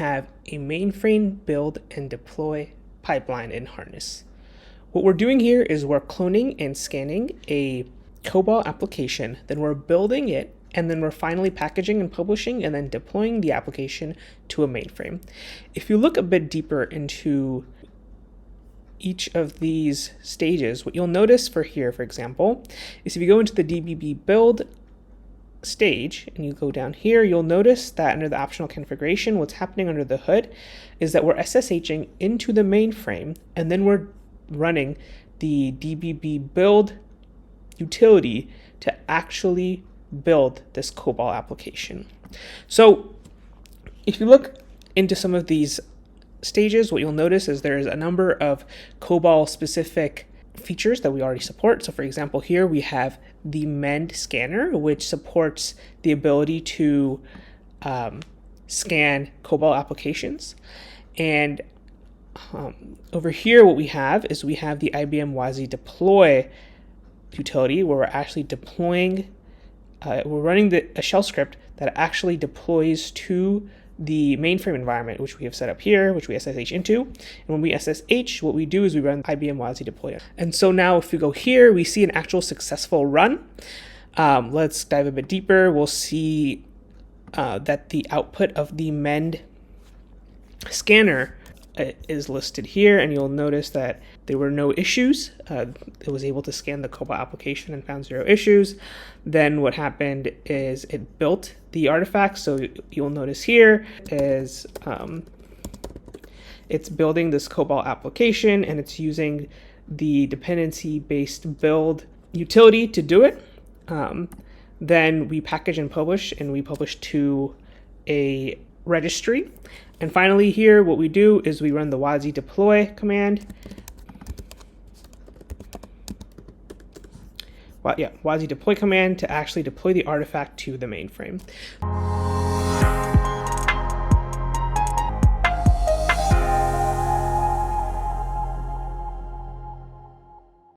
have a mainframe build and deploy pipeline in Harness. What we're doing here is we're cloning and scanning a Cobol application, then we're building it, and then we're finally packaging and publishing and then deploying the application to a mainframe. If you look a bit deeper into each of these stages, what you'll notice for here, for example, is if you go into the DBB build stage and you go down here, you'll notice that under the optional configuration, what's happening under the hood is that we're SSHing into the mainframe, and then we're running the DBB build utility to actually build this Cobol application. So if you look into some of these stages, what you'll notice is there's a number of Cobol specific features that we already support. So for example, here we have the Mend scanner, which supports the ability to scan Cobol applications. And over here, what we have is we have the IBM Wazi deploy utility, where we're actually deploying, we're running a shell script that actually deploys to the mainframe environment, which we have set up here, which we SSH into. And when we SSH, what we do is we run IBM Wazi deploy. And so now if we go here, we see an actual successful run. Let's dive a bit deeper. We'll see that the output of the Mend scanner is listed here, and you'll notice that there were no issues. It was able to scan the Cobol application and found 0 issues. Then what happened is it built the artifact. So you'll notice here is it's building this Cobol application, and it's using the dependency-based build utility to do it. Then we package and publish, and we publish to a registry. And finally here, what we do is we run the Wazi deploy command. Wazi deploy command to actually deploy the artifact to the mainframe.